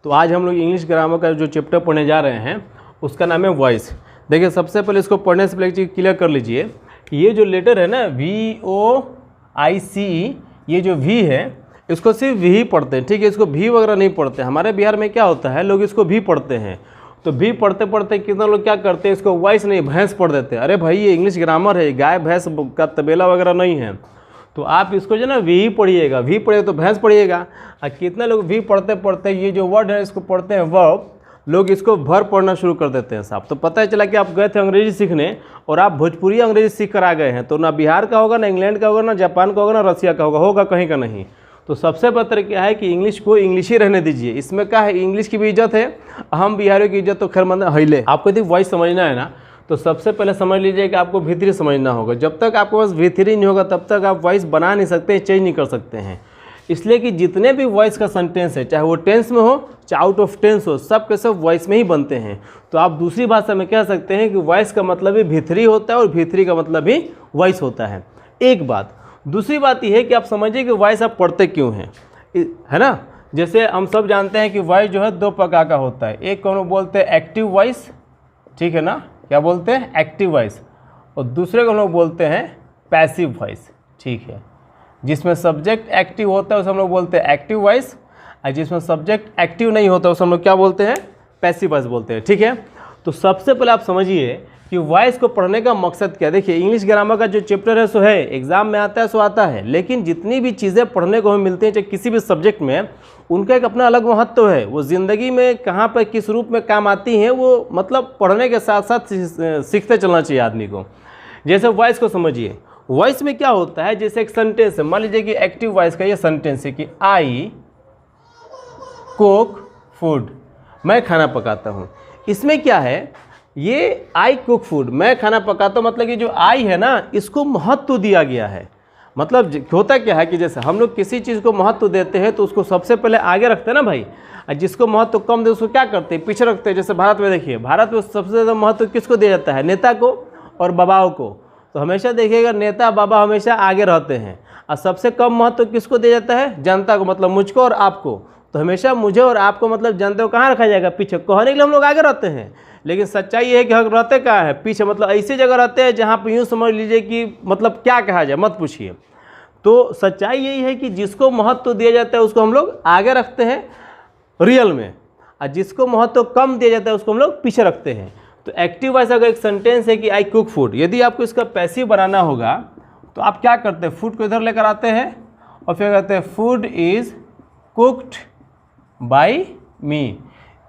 तो आज हम लोग इंग्लिश ग्रामर का जो चैप्टर पढ़ने जा रहे हैं उसका नाम है वॉइस। देखिए सबसे पहले इसको पढ़ने से पहले एक चीज़ क्लियर कर लीजिए, ये जो लेटर है ना VOICE, ये जो वी है इसको सिर्फ वी ही पढ़ते हैं, ठीक है। इसको भी वगैरह नहीं पढ़ते। हमारे बिहार में क्या होता है, लोग इसको भी पढ़ते हैं। तो भी पढ़ते पढ़ते कितना लोग क्या करते हैं, इसको वॉइस नहीं भैंस पढ़ देते हैं। अरे भाई ये इंग्लिश ग्रामर है, गाय भैंस का तबेला वगैरह नहीं है। तो आप इसको जो ना वी ही पढ़िएगा, वी पढ़िएगा तो भैंस पढ़िएगा। और कितने लोग वी पढ़ते पढ़ते ये जो वर्ड है इसको पढ़ते हैं वर्ब, लोग इसको भर पढ़ना शुरू कर देते हैं साहब। तो पता है चला कि आप गए थे अंग्रेजी सीखने और आप भोजपुरी अंग्रेजी सीख कर आ गए हैं, तो ना बिहार का होगा, ना इंग्लैंड का होगा, ना जापान का होगा, ना रसिया का होगा कहीं का नहीं। तो सबसे बेहतर क्या है कि इंग्लिश को इंग्लिश ही रहने दीजिए। इसमें क्या है, इंग्लिश की भी इज्जत है, हम बिहारियों की इज्जत तो खैर मंद हिले। आपको यदि वॉइस समझना है ना, तो सबसे पहले समझ लीजिए कि आपको भीतरी समझना होगा। जब तक आपके पास भीतरी नहीं होगा तब तक आप वॉइस बना नहीं सकते, चेंज नहीं कर सकते हैं। इसलिए कि जितने भी वॉइस का सेंटेंस है, चाहे वो टेंस में हो चाहे आउट ऑफ टेंस हो, सब के सब वॉइस में ही बनते हैं। तो आप दूसरी भाषा में कह सकते हैं कि वॉइस का मतलब भी भीतरी होता है और भीतरी का मतलब भी वॉइस होता है। एक बात। दूसरी बात यह है कि आप समझिए कि वॉइस आप पढ़ते क्यों हैं, है ना। जैसे हम सब जानते हैं कि वॉइस जो है दो प्रकार का होता है। एक को हम लोग बोलते हैं एक्टिव वॉइस, ठीक है ना, क्या बोलते हैं, एक्टिव वॉइस। और दूसरे को हम लोग बोलते हैं पैसिव वॉइस, ठीक है। जिसमें सब्जेक्ट एक्टिव होता है उसे हम लोग बोलते हैं एक्टिव वॉइस, और जिसमें सब्जेक्ट एक्टिव नहीं होता उसे हम लोग क्या बोलते हैं, पैसिव वॉइस बोलते हैं, ठीक है। तो सबसे पहले आप समझिए कि वॉइस को पढ़ने का मकसद क्या है। देखिए इंग्लिश ग्रामर का जो चैप्टर है सो है, एग्जाम में आता है सो आता है, लेकिन जितनी भी चीज़ें पढ़ने को हमें मिलती हैं चाहे किसी भी सब्जेक्ट में, उनका एक अपना अलग महत्व है। वो ज़िंदगी में कहाँ पर किस रूप में काम आती हैं, वो मतलब पढ़ने के साथ साथ सीखते चलना चाहिए आदमी को। जैसे वॉइस को समझिए, वॉइस में क्या होता है, जैसे एक सेंटेंस है, मान लीजिए कि एक्टिव वॉइस का ये सेंटेंस है कि आई कुक फूड, मैं खाना पकाता हूँ। इसमें क्या है, ये आई कुक फूड, मैं खाना पकाता हूँ, मतलब कि जो आई है ना इसको महत्व दिया गया है। मतलब होता क्या है कि जैसे हम लोग किसी चीज़ को महत्व देते हैं तो उसको सबसे पहले आगे रखते हैं ना भाई, और जिसको महत्व कम दे उसको क्या करते हैं, पीछे रखते हैं। जैसे भारत में देखिए, भारत में सबसे ज़्यादा महत्व किसको दिया जाता है, नेता को और बाबाओं को। तो हमेशा देखिएगा नेता बाबा हमेशा आगे रहते हैं, और सबसे कम महत्व किसको दिया जाता है, जनता को, मतलब मुझको और आपको। तो हमेशा मुझे और आपको मतलब जनता को कहाँ रखा जाएगा, पीछे। कहने के लिए हम लोग आगे रहते हैं, लेकिन सच्चाई ये है कि हम रहते कहाँ है, पीछे। मतलब ऐसी जगह रहते हैं जहाँ पर यूँ समझ लीजिए कि मतलब क्या कहा जाए, मत पूछिए। तो सच्चाई यही है कि जिसको महत्व दिया जाता है उसको हम लोग आगे रखते हैं रियल में, और जिसको महत्व कम दिया जाता है उसको हम लोग पीछे रखते हैं। तो एक्टिव वॉइस अगर एक सेंटेंस है कि आई कुक फूड, यदि आपको इसका पैसिव बनाना होगा तो आप क्या करते हैं, फूड को इधर लेकर आते हैं और फिर कहते हैं फूड इज़ कुक्ड बाई मी।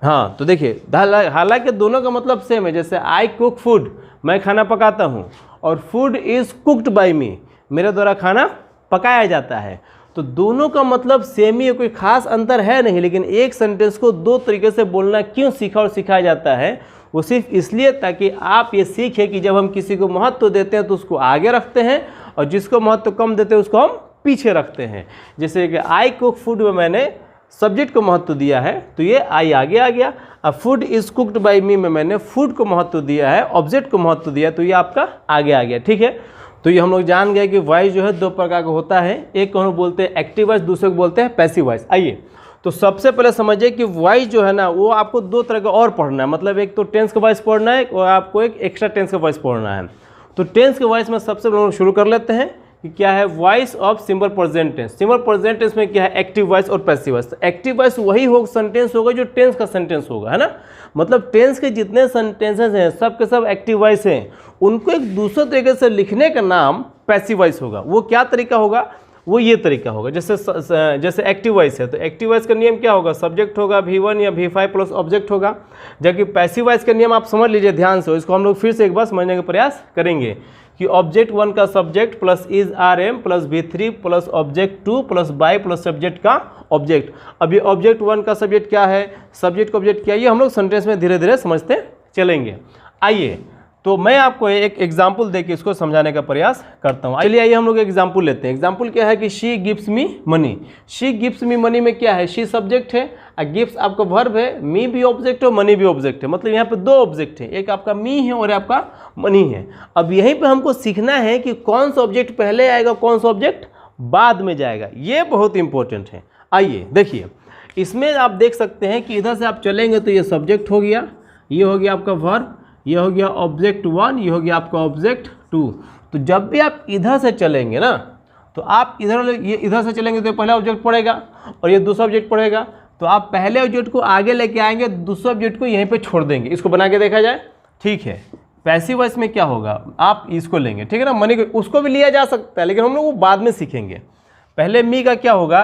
हाँ, तो देखिए हालांकि दोनों का मतलब सेम है। जैसे आई कुक फूड, मैं खाना पकाता हूँ, और फूड इज़ कुक्ड बाई मी, मेरे द्वारा खाना पकाया जाता है। तो दोनों का मतलब सेम ही है, कोई खास अंतर है नहीं। लेकिन एक सेंटेंस को दो तरीके से बोलना क्यों सीखा और सिखाया जाता है, वो सिर्फ इसलिए ताकि आप ये सीखें कि जब हम किसी को महत्व देते हैं तो उसको आगे रखते हैं, और जिसको महत्व कम देते हैं उसको हम पीछे रखते हैं। जैसे कि आई कुक फूड में मैंने सब्जेक्ट को महत्व दिया है तो ये आई आगे आ गया। अब फूड इज़ कुक्ड बाई मी में मैंने फूड को महत्व दिया है, ऑब्जेक्ट को महत्व दिया, तो ये आपका आगे आ गया, ठीक है। तो ये हम लोग जान गए कि वॉइस जो है दो प्रकार का होता है। एक को हम बोलते हैं एक्टिव वॉइस, दूसरे को बोलते हैं पैसिव वॉइस। आइए तो सबसे पहले समझिए कि वॉइस जो है ना वो आपको दो तरह का और पढ़ना है। मतलब एक तो टेंस का वॉइस पढ़ना है और आपको एक एक्स्ट्रा टेंस का वॉइस पढ़ना है। तो टेंस के वॉइस में सबसे पहले शुरू कर लेते हैं कि क्या है, voice of simple present tense. Simple present tense में क्या है, एक्टिव वॉइस और पैसिव वॉइस। तो एक्टिव वॉइस वही हो सेंटेंस होगा जो टेंस का सेंटेंस होगा, है ना। मतलब टेंस के जितने सेंटेंसेस हैं सब के सब एक्टिव वॉइस हैं, उनको एक दूसरे तरीके से लिखने का नाम पैसिव वॉइस होगा। वो क्या तरीका होगा, वो ये तरीका होगा। जैसे एक्टिव वॉइस है तो एक्टिव वॉइस का नियम क्या होगा, सब्जेक्ट होगा V1 या V5 प्लस ऑब्जेक्ट होगा। जबकि पैसिव वॉइस का नियम आप समझ लीजिए ध्यान से, इसको हम लोग फिर से एक बार समझने का प्रयास करेंगे कि ऑब्जेक्ट 1 का subject plus is RM plus V3 plus object 2 plus by plus subject का ऑब्जेक्ट। अब ये ऑब्जेक्ट 1 का सब्जेक्ट क्या है, सब्जेक्ट का ऑब्जेक्ट क्या है, ये हम लोग सेंटेंस में धीरे धीरे समझते चलेंगे। आइए तो मैं आपको एक एग्जाम्पल देके इसको समझाने का प्रयास करता हूँ। चलिए आइए हम लोग एग्जाम्पल लेते हैं। एग्जाम्पल क्या है कि she gives me money. She gives me money में क्या है, शी सब्जेक्ट है और गिव्स आपका वर्ब है, मी भी ऑब्जेक्ट है, मनी भी ऑब्जेक्ट है। मतलब यहाँ पे दो ऑब्जेक्ट है, एक आपका मी है और आपका मनी है। अब यहीं पे हमको सीखना है कि कौन सा ऑब्जेक्ट पहले आएगा, कौन सा ऑब्जेक्ट बाद में जाएगा। ये बहुत इंपॉर्टेंट है। आइए देखिए इसमें आप देख सकते हैं कि इधर से आप चलेंगे तो ये सब्जेक्ट हो गया, ये हो गया आपका वर्ब, ये हो गया ऑब्जेक्ट 1, ये हो गया आपका ऑब्जेक्ट 2। तो जब भी आप इधर से चलेंगे ना, तो आप इधर से चलेंगे तो पहला ऑब्जेक्ट पड़ेगा और ये दूसरा ऑब्जेक्ट पड़ेगा। तो आप पहले ऑब्जेक्ट को आगे लेके आएंगे, दूसरे ऑब्जेक्ट को यहीं पे छोड़ देंगे। इसको बना के देखा जाए, ठीक है। पैसिव वॉइस में क्या होगा, आप इसको लेंगे, ठीक है ना, मनी को, उसको भी लिया जा सकता है लेकिन हम लोग वो बाद में सीखेंगे। पहले मी का क्या होगा,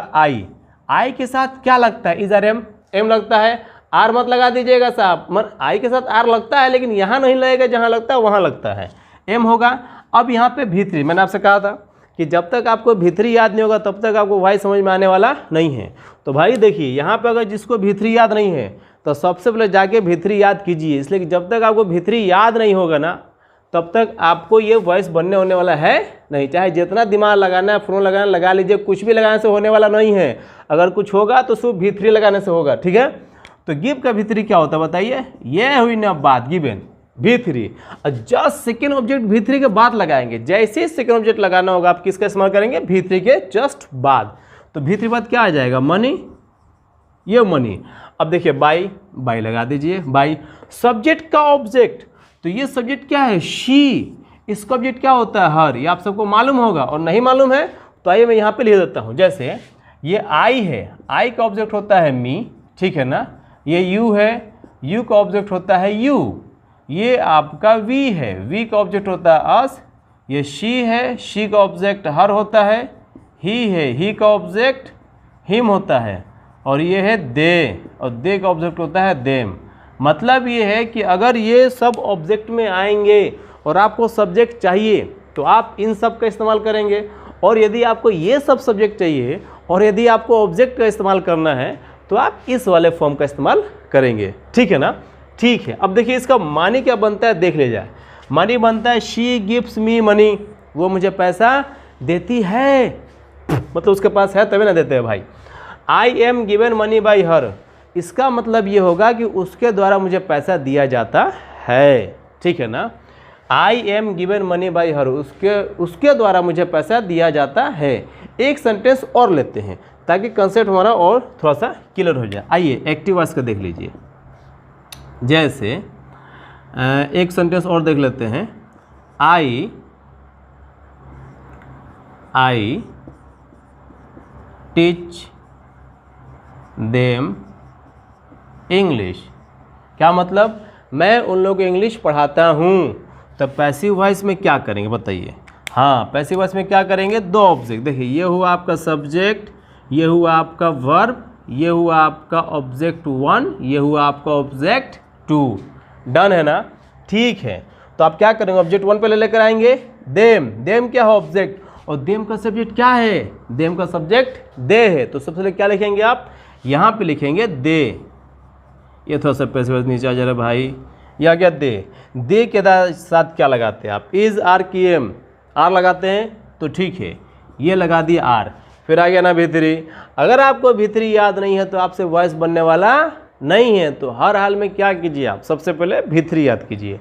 आई के साथ क्या लगता है, इज आर एम लगता है। आर मत लगा दीजिएगा साहब, आई के साथ आर लगता है लेकिन यहाँ नहीं लगेगा, जहाँ लगता है वहाँ लगता है, एम होगा। अब यहाँ पे भीतरी, मैंने आपसे कहा था कि जब तक आपको भीतरी याद नहीं होगा तब तक आपको वॉइस समझ में आने वाला नहीं है। तो भाई देखिए यहाँ पे अगर जिसको भीतरी याद नहीं है तो सबसे पहले जाके भीतरी याद कीजिए, इसलिए कि जब तक आपको भीतरी याद नहीं होगा ना तब तक आपको ये वॉइस बनने होने वाला है नहीं। चाहे जितना दिमाग लगाना है, फोन लगाना लगा लीजिए, कुछ भी लगाने से होने वाला नहीं है। अगर कुछ होगा तो सिर्फ भीतरी लगाने से होगा, ठीक है। तो गिव का भीतरी क्या होता है बताइए, ये हुई ना बात, गिवन भीतरी। जस्ट सेकेंड ऑब्जेक्ट भीतरी के बाद लगाएंगे। जैसे ही सेकेंड ऑब्जेक्ट लगाना होगा आप किसका इस्तेमाल करेंगे, भीतरी के जस्ट बाद। तो भीतरी बाद क्या आ जाएगा, मनी, ये मनी। अब देखिए बाई लगा दीजिए, बाई। सब्जेक्ट का ऑब्जेक्ट, तो ये सब्जेक्ट क्या है, शी। इसका ऑब्जेक्ट क्या होता है, हर। ये आप सबको मालूम होगा, और नहीं मालूम है तो आइए मैं यहाँ पे लिख देता हूँ। जैसे ये आई है, आई का ऑब्जेक्ट होता है मी, ठीक है ना। ये यू है, यू का ऑब्जेक्ट होता है यू। ये आपका वी है, वी का ऑब्जेक्ट होता है अस। ये शी है, शी का ऑब्जेक्ट हर होता है। ही है, ही का ऑब्जेक्ट हिम होता है। और ये है दे, और दे का ऑब्जेक्ट होता है देम। मतलब ये है कि अगर ये सब ऑब्जेक्ट में आएंगे और आपको सब्जेक्ट चाहिए तो आप इन सब का इस्तेमाल करेंगे, और यदि आपको ये सब सब्जेक्ट चाहिए और यदि आपको ऑब्जेक्ट का इस्तेमाल करना है तो आप इस वाले फॉर्म का इस्तेमाल करेंगे, ठीक है ना। ठीक है, अब देखिए इसका मानी क्या बनता है देख ले जाए। मानी बनता है शी गिव्स मी मनी, वो मुझे पैसा देती है, मतलब उसके पास है तभी ना देते हैं भाई। I am given money by her, इसका मतलब ये होगा कि उसके द्वारा मुझे पैसा दिया जाता है, ठीक है ना। I am given money by her, उसके द्वारा मुझे पैसा दिया जाता है। एक सेंटेंस और लेते हैं ताकि कंसेप्ट हमारा और थोड़ा सा क्लियर हो जाए। आइए एक्टिव वॉइस का देख लीजिए। जैसे एक सेंटेंस और देख लेते हैं। आई टीच देम इंग्लिश, क्या मतलब, मैं उन लोगों को इंग्लिश पढ़ाता हूँ। तब पैसिव वॉइस में क्या करेंगे बताइए। हाँ, पैसिव वॉइस में क्या करेंगे, दो ऑब्जेक्ट। देखिए ये हुआ आपका सब्जेक्ट, ये हुआ आपका वर्ब, ये हुआ आपका ऑब्जेक्ट 1, ये हुआ आपका ऑब्जेक्ट 2। डन है ना, ठीक है। तो आप क्या करेंगे, ऑब्जेक्ट 1 पे लेकर आएंगे देम। देम क्या है, ऑब्जेक्ट, और देम का सब्जेक्ट क्या है, देम का सब्जेक्ट दे है। तो सबसे पहले क्या लिखेंगे आप, यहाँ पे लिखेंगे दे। ये थोड़ा सा पैसिव वॉइस नीचे आ जा रहा है भाई, या क्या दे के साथ क्या लगाते हैं आप, इज आर की एम, आर लगाते हैं तो ठीक है, ये लगा दिए आर। फिर आ गया ना भीतरी। अगर आपको भीतरी याद नहीं है तो आपसे वॉइस बनने वाला नहीं है। तो हर हाल में क्या कीजिए आप, सबसे पहले भीतरी याद कीजिए।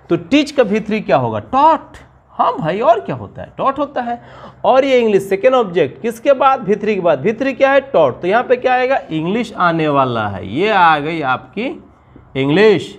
तो टीच का भीतरी क्या होगा, टॉट। हाँ भाई, और क्या होता है, टॉट होता है। और ये इंग्लिश सेकेंड ऑब्जेक्ट किसके बाद, भीतरी के बाद। भीतरी क्या है, टॉट। तो यहाँ पे क्या आएगा, इंग्लिश आने वाला है। ये आ गई आपकी इंग्लिश।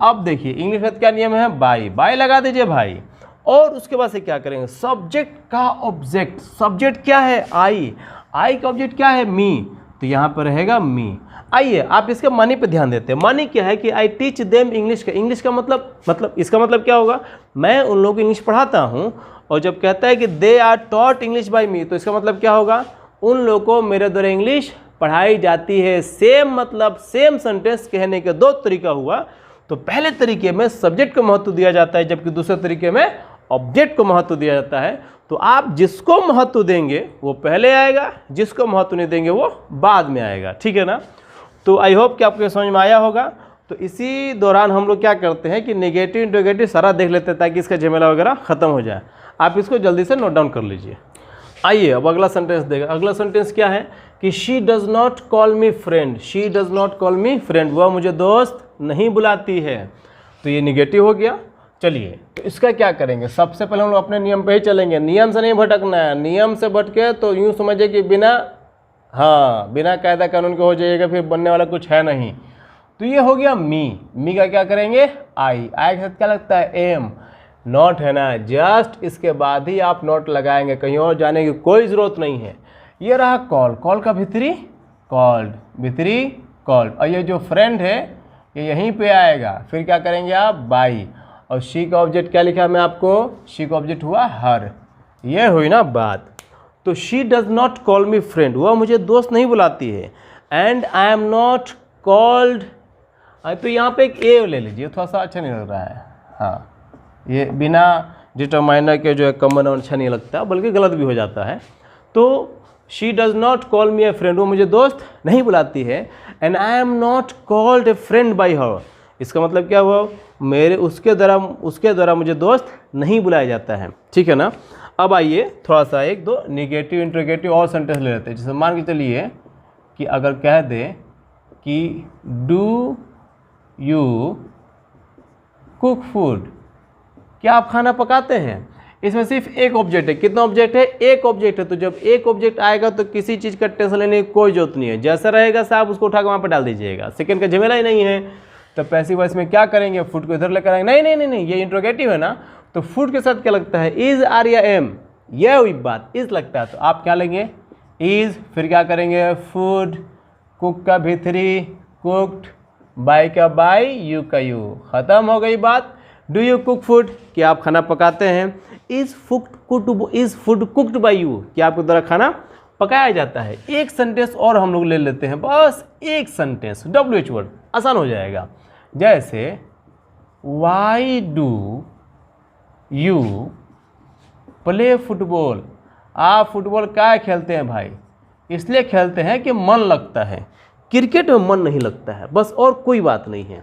अब देखिए इंग्लिश में क्या नियम है, बाई लगा दीजिए भाई। और उसके बाद से क्या करेंगे, सब्जेक्ट का ऑब्जेक्ट। सब्जेक्ट क्या है, आई का ऑब्जेक्ट क्या है, मी। तो यहाँ पर रहेगा मी। आइए आप इसके मनी पे ध्यान देते हैं। मनी क्या है कि आई टीच देम इंग्लिश का, इंग्लिश का मतलब इसका मतलब क्या होगा, मैं उन लोगों को इंग्लिश पढ़ाता हूँ। और जब कहता है कि they are taught English by me, तो इसका मतलब क्या होगा, उन लोगों को मेरे द्वारा इंग्लिश पढ़ाई जाती है। सेम मतलब सेम सेंटेंस कहने के दो तरीका हुआ। तो पहले तरीके में सब्जेक्ट को महत्व दिया जाता है, जबकि दूसरे तरीके में ऑब्जेक्ट को महत्व दिया जाता है। तो आप जिसको महत्व देंगे वो पहले आएगा, जिसको महत्व नहीं देंगे वो बाद में आएगा, ठीक है ना। तो आई होप कि आपको समझ में आया होगा। तो इसी दौरान हम लोग क्या करते हैं कि नेगेटिव इंटरोगेटिव सारा देख लेते हैं ताकि इसका झमेला वगैरह खत्म हो जाए। आप इसको जल्दी से नोट डाउन कर लीजिए। आइए अब अगला सेंटेंस देगा। अगला सेंटेंस क्या है कि she does not call me friend, she does not call me friend, वह मुझे दोस्त नहीं बुलाती है। तो ये निगेटिव हो गया। चलिए तो इसका क्या करेंगे, सबसे पहले हम लोग अपने नियम पे ही चलेंगे। नियम से नहीं भटकना है, नियम से भटके तो यूँ समझिए कि बिना हाँ, बिना कायदा कानून के हो जाइएगा, फिर बनने वाला कुछ है नहीं। तो ये हो गया मी का क्या करेंगे आई के साथ क्या लगता है एम, नॉट है ना, जस्ट इसके बाद ही आप नॉट लगाएंगे, कहीं और जाने की कोई ज़रूरत नहीं है। ये रहा कॉल का भीतरी कॉल्ड, और ये जो फ्रेंड है ये यहीं पे आएगा, फिर क्या करेंगे आप बाई, और शी का ऑब्जेक्ट क्या लिखा मैं आपको, शी का ऑब्जेक्ट हुआ हर। ये हुई ना बात। तो she does not call me friend, वह मुझे दोस्त नहीं बुलाती है। And I am not called, तो यहाँ पे एक ए ले लीजिए, थोड़ा सा अच्छा नहीं लग रहा है। हाँ, ये बिना डिटरमाइनर के जो है कॉमन और अच्छा नहीं लगता, बल्कि गलत भी हो जाता है। तो she does not call me A friend, वो मुझे दोस्त नहीं बुलाती है। And I am not called a friend by her, इसका मतलब क्या हुआ, मेरे उसके द्वारा मुझे दोस्त नहीं बुलाया जाता है। ठीक है ना। अब आइए थोड़ा सा एक दो निगेटिव इंट्रोगेटिव और सेंटेंस ले लेते हैं। जैसे मान के चलिए कि अगर कह दे कि डू यू कुक फूड, क्या आप खाना पकाते हैं, इसमें सिर्फ एक ऑब्जेक्ट है। कितना ऑब्जेक्ट है, एक ऑब्जेक्ट है। तो जब एक ऑब्जेक्ट आएगा तो किसी चीज़ का टेंशन लेने की कोई जरूरत नहीं है, जैसा रहेगा साहब उसको उठा के वहाँ पर डाल दीजिएगा, सेकंड का झमेला ही नहीं है। तो पैसिव वॉइस में क्या करेंगे, फूड को इधर लेकर आएंगे, नहीं, ये इंट्रोगेटिव है ना, तो फूड के साथ क्या लगता है, इज आर या एम, यह हुई बात, इज लगता है, तो आप क्या लेंगे इज, फिर क्या करेंगे फूड, कुक का भीतरी कुकड, बाई का बाई, यू का यू, खत्म हो गई बात। डू यू कुक फूड, क्या आप खाना पकाते हैं। Is food cooked by you, क्या आपके द्वारा खाना पकाया जाता है। एक सेंटेंस और हम लोग ले लेते हैं, बस एक सेंटेंस, WH वर्ड, आसान हो जाएगा। जैसे Y do you play football, आप फुटबॉल क्या खेलते हैं भाई, इसलिए खेलते हैं कि मन लगता है, क्रिकेट में मन नहीं लगता है, बस और कोई बात नहीं है।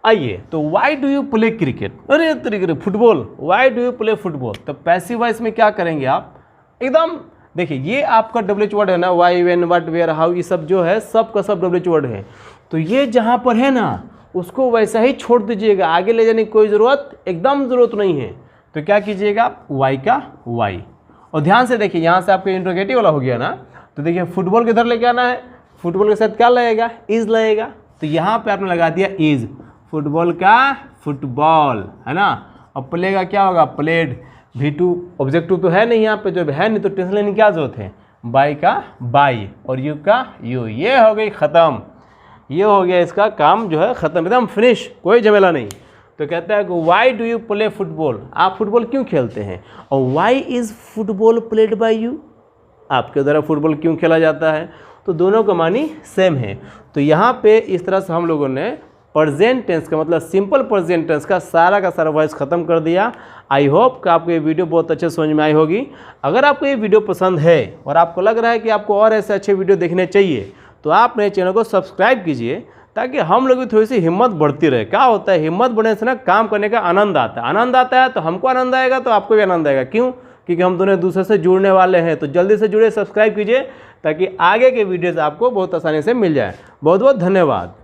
आइए, तो Y do you play cricket, अरे तरीके football, Y do you play football, तो पैसिव वॉइस में क्या करेंगे आप, एकदम देखिए ये आपका WH वर्ड है ना, why when what where how, ये सब जो है सब का सब WH वर्ड है। तो ये जहाँ पर है ना उसको वैसा ही छोड़ दीजिएगा, आगे ले जाने की कोई ज़रूरत एकदम ज़रूरत नहीं है। तो क्या कीजिएगा आप, वाई का वाई, और ध्यान से देखिए यहाँ से आपका इंट्रोगेटिव वाला हो गया ना, तो देखिए फुटबॉल किधर लेके आना है, फुटबॉल के साथ क्या लगेगा, इज लगेगा, तो यहाँ पे आपने लगा दिया इज, फुटबॉल का फुटबॉल है ना, और प्ले का क्या होगा प्लेड, V2 ऑब्जेक्टिव तो है नहीं यहाँ पे, जब है नहीं तो टेंशन लेने की क्या जरूरत है, बाई का बाई और यू का यू, ये हो गई ख़त्म, ये हो गया इसका काम जो है ख़त्म, एकदम फिनिश, कोई झमेला नहीं। तो कहता है कि why do you play football, आप फुटबॉल क्यों खेलते हैं, और why is football played by you, आपके द्वारा फुटबॉल क्यों खेला जाता है। तो दोनों का मानी सेम है। तो यहाँ पे इस तरह से हम लोगों ने प्रेजेंट टेंस का मतलब सिंपल प्रेजेंट टेंस का सारा वॉइस ख़त्म कर दिया। आई होप कि आपको ये वीडियो बहुत अच्छे समझ में आई होगी। अगर आपको ये वीडियो पसंद है और आपको लग रहा है कि आपको और ऐसे अच्छे वीडियो देखने चाहिए तो आप मेरे चैनल को सब्सक्राइब कीजिए, ताकि हम लोग की थोड़ी सी हिम्मत बढ़ती रहे। क्या होता है, हिम्मत बढ़ने से ना काम करने का आनंद आता है, आनंद आता है तो हमको आनंद आएगा तो आपको भी आनंद आएगा। क्यों, क्योंकि हम दोनों दूसरे से जुड़ने वाले हैं। तो जल्दी से जुड़े, सब्सक्राइब कीजिए ताकि आगे के वीडियोज़ आपको बहुत आसानी से मिल जाए। बहुत बहुत धन्यवाद।